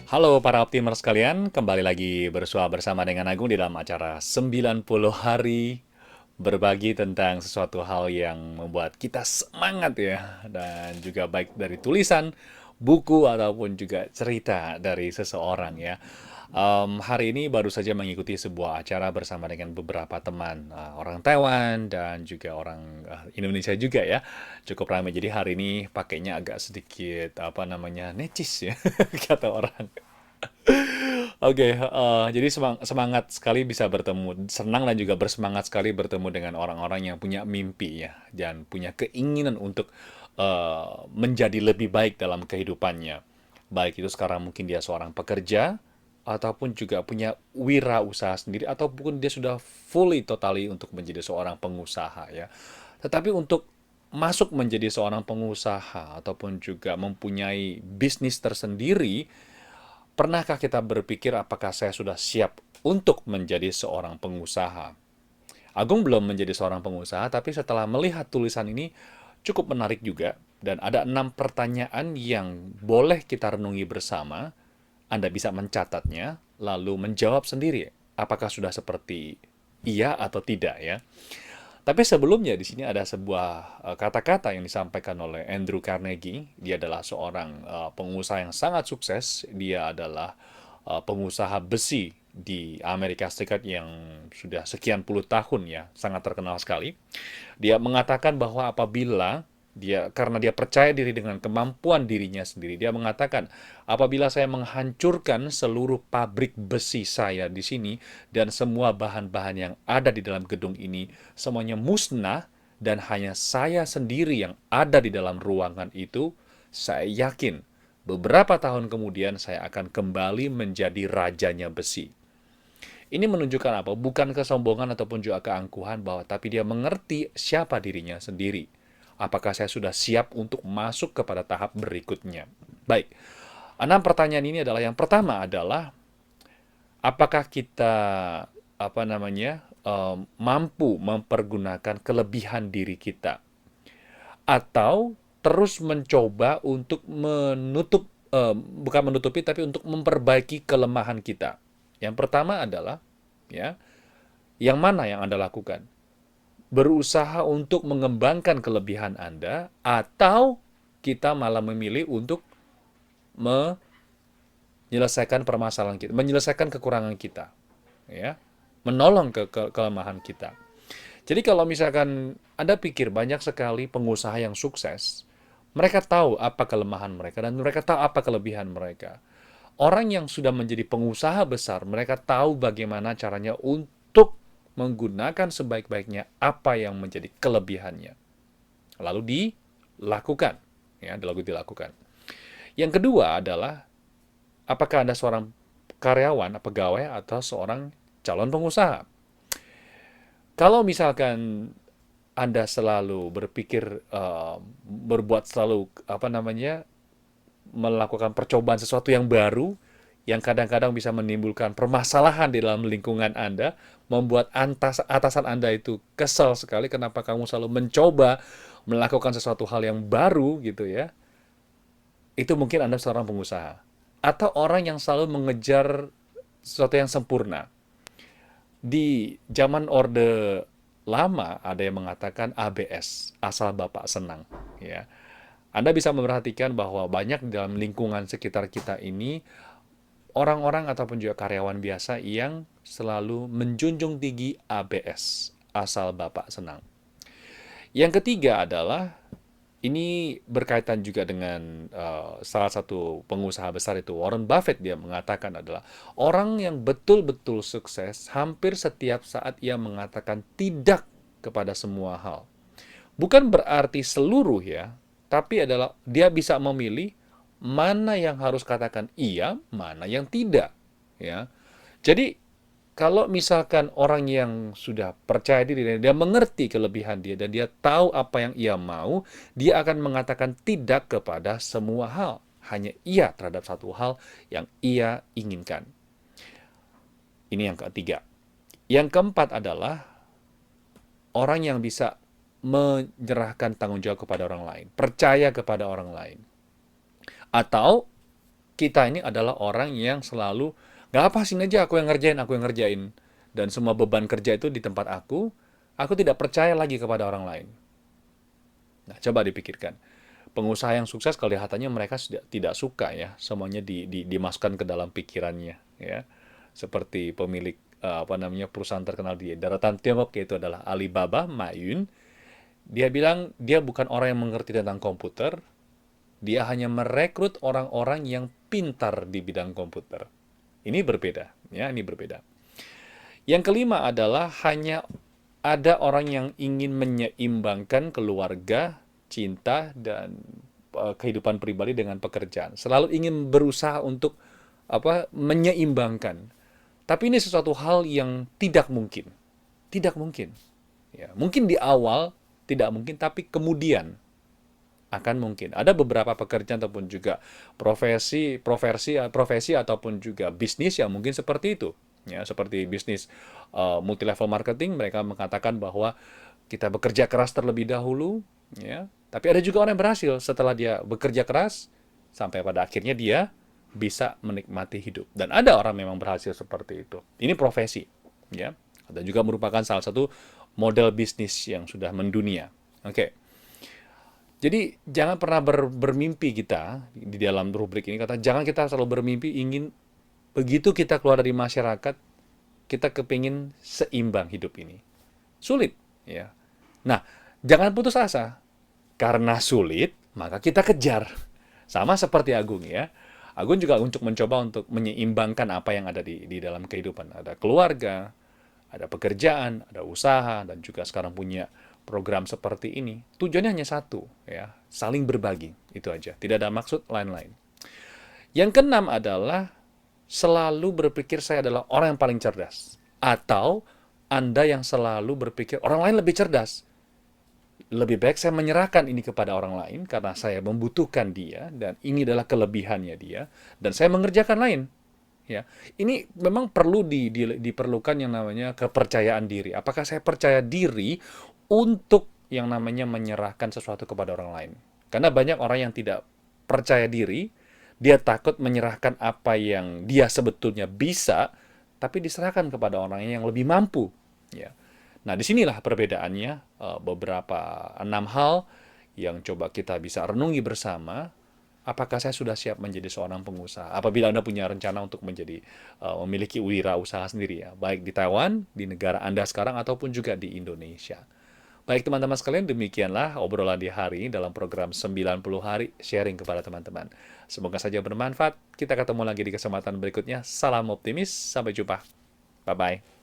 Halo para optimer sekalian, kembali lagi bersua bersama dengan Agung di dalam acara 90 hari berbagi tentang sesuatu hal yang membuat kita semangat ya, dan juga baik dari tulisan, buku ataupun juga cerita dari seseorang ya. Hari ini baru saja mengikuti sebuah acara bersama dengan beberapa teman orang Taiwan dan juga orang Indonesia juga ya. Cukup ramai. Jadi hari ini pakainya agak sedikit apa namanya necis ya kata orang. Oke, jadi semangat sekali bisa bertemu, senang dan juga bersemangat sekali bertemu dengan orang-orang yang punya mimpi ya, dan punya keinginan untuk menjadi lebih baik dalam kehidupannya. Baik itu sekarang mungkin dia seorang pekerja, ataupun juga punya wirausaha sendiri, ataupun dia sudah fully totally untuk menjadi seorang pengusaha ya. Tetapi untuk masuk menjadi seorang pengusaha ataupun juga mempunyai bisnis tersendiri, pernahkah kita berpikir apakah saya sudah siap untuk menjadi seorang pengusaha? Agung belum menjadi seorang pengusaha, tapi setelah melihat tulisan ini cukup menarik juga. Dan ada 6 pertanyaan yang boleh kita renungi bersama. Anda bisa mencatatnya, lalu menjawab sendiri. Apakah sudah seperti iya atau tidak ya? Tapi sebelumnya di sini ada sebuah kata-kata yang disampaikan oleh Andrew Carnegie. Dia adalah seorang pengusaha yang sangat sukses. Dia adalah pengusaha besi di Amerika Serikat yang sudah sekian puluh tahun ya, sangat terkenal sekali. Dia mengatakan bahwa apabila karena dia percaya diri dengan kemampuan dirinya sendiri, dia mengatakan, apabila saya menghancurkan seluruh pabrik besi saya di sini dan semua bahan-bahan yang ada di dalam gedung ini semuanya musnah dan hanya saya sendiri yang ada di dalam ruangan itu, saya yakin beberapa tahun kemudian saya akan kembali menjadi rajanya besi. Ini menunjukkan apa? Bukan kesombongan ataupun juga keangkuhan bahwa, tapi dia mengerti siapa dirinya sendiri. Apakah saya sudah siap untuk masuk kepada tahap berikutnya? Baik, 6 pertanyaan ini adalah, yang pertama adalah, apakah kita apa namanya mampu mempergunakan kelebihan diri kita, atau terus mencoba untuk bukan menutupi, tapi untuk memperbaiki kelemahan kita. Yang pertama adalah, ya, yang mana yang Anda lakukan? Berusaha untuk mengembangkan kelebihan Anda, atau kita malah memilih untuk menyelesaikan permasalahan kita, menyelesaikan kekurangan kita, ya, menolong kelemahan kita. Jadi kalau misalkan Anda pikir banyak sekali pengusaha yang sukses, mereka tahu apa kelemahan mereka dan mereka tahu apa kelebihan mereka. Orang yang sudah menjadi pengusaha besar, mereka tahu bagaimana caranya untuk menggunakan sebaik-baiknya apa yang menjadi kelebihannya. Lalu dilakukan, ya, lalu dilakukan. Yang kedua adalah, apakah Anda seorang karyawan, pegawai, atau seorang calon pengusaha? Kalau misalkan Anda selalu berpikir berbuat selalu apa namanya melakukan percobaan sesuatu yang baru, yang kadang-kadang bisa menimbulkan permasalahan di dalam lingkungan Anda, membuat atasan Anda itu kesal sekali, kenapa kamu selalu mencoba melakukan sesuatu hal yang baru gitu ya. Itu mungkin Anda seorang pengusaha. Atau orang yang selalu mengejar sesuatu yang sempurna. Di zaman Orde Lama ada yang mengatakan ABS, asal Bapak senang, ya. Anda bisa memperhatikan bahwa banyak dalam lingkungan sekitar kita ini orang-orang ataupun juga karyawan biasa yang selalu menjunjung tinggi ABS, asal Bapak senang. Yang ketiga adalah, ini berkaitan juga dengan salah satu pengusaha besar itu, Warren Buffett. Dia mengatakan adalah, orang yang betul-betul sukses hampir setiap saat ia mengatakan tidak kepada semua hal. Bukan berarti seluruh ya, tapi adalah dia bisa memilih mana yang harus katakan iya, mana yang tidak, ya. Jadi kalau misalkan orang yang sudah percaya diri dan dia mengerti kelebihan dia dan dia tahu apa yang ia mau, dia akan mengatakan tidak kepada semua hal, hanya iya terhadap satu hal yang ia inginkan. Ini yang ketiga. Yang keempat adalah orang yang bisa menyerahkan tanggung jawab kepada orang lain, percaya kepada orang lain. Atau kita ini adalah orang yang selalu, nggak apa sih aja aku yang ngerjain. Dan semua beban kerja itu di tempat aku tidak percaya lagi kepada orang lain. Nah, coba dipikirkan. Pengusaha yang sukses kelihatannya mereka tidak suka ya, semuanya dimasukkan ke dalam pikirannya ya. Seperti pemilik apa namanya perusahaan terkenal di daratan Tiongkok yaitu adalah Alibaba, Ma Yun. Dia bilang dia bukan orang yang mengerti tentang komputer, dia hanya merekrut orang-orang yang pintar di bidang komputer. Ini berbeda, ya, ini berbeda. Yang kelima adalah hanya ada orang yang ingin menyeimbangkan keluarga, cinta, dan kehidupan pribadi dengan pekerjaan. Selalu ingin berusaha untuk menyeimbangkan. Tapi ini sesuatu hal yang tidak mungkin. Tidak mungkin. Ya, mungkin di awal tidak mungkin, tapi kemudian akan mungkin. Ada beberapa pekerjaan ataupun juga profesi ataupun juga bisnis yang mungkin seperti itu. Ya, seperti bisnis multi-level marketing, mereka mengatakan bahwa kita bekerja keras terlebih dahulu, ya. Tapi ada juga orang yang berhasil setelah dia bekerja keras sampai pada akhirnya dia bisa menikmati hidup. Dan ada orang memang berhasil seperti itu. Ini profesi, ya. Dan juga merupakan salah satu model bisnis yang sudah mendunia. Oke. Jadi jangan pernah bermimpi kita di dalam rubrik ini kata jangan kita selalu bermimpi ingin begitu kita keluar dari masyarakat kita kepingin seimbang hidup ini. Sulit, ya. Nah, jangan putus asa. Karena sulit, maka kita kejar. Sama seperti Agung ya. Agung juga untuk mencoba untuk menyeimbangkan apa yang ada di dalam kehidupan. Ada keluarga, ada pekerjaan, ada usaha, dan juga sekarang punya program seperti ini. Tujuannya hanya satu, ya, saling berbagi. Itu aja. Tidak ada maksud lain-lain. Yang keenam adalah selalu berpikir saya adalah orang yang paling cerdas. Atau Anda yang selalu berpikir orang lain lebih cerdas. Lebih baik saya menyerahkan ini kepada orang lain karena saya membutuhkan dia dan ini adalah kelebihannya dia dan saya mengerjakan lain. Ya, ini memang perlu diperlukan yang namanya kepercayaan diri. Apakah saya percaya diri untuk yang namanya menyerahkan sesuatu kepada orang lain? Karena banyak orang yang tidak percaya diri, dia takut menyerahkan apa yang dia sebetulnya bisa, tapi diserahkan kepada orang yang lebih mampu. Ya. Nah, disinilah perbedaannya, beberapa 6 hal yang coba kita bisa renungi bersama. Apakah saya sudah siap menjadi seorang pengusaha? Apabila Anda punya rencana untuk memiliki wirausaha sendiri ya, baik di Taiwan, di negara Anda sekarang, ataupun juga di Indonesia. Baik teman-teman sekalian, demikianlah obrolan di hari ini dalam program 90 hari sharing kepada teman-teman. Semoga saja bermanfaat. Kita ketemu lagi di kesempatan berikutnya. Salam optimis, sampai jumpa. Bye-bye.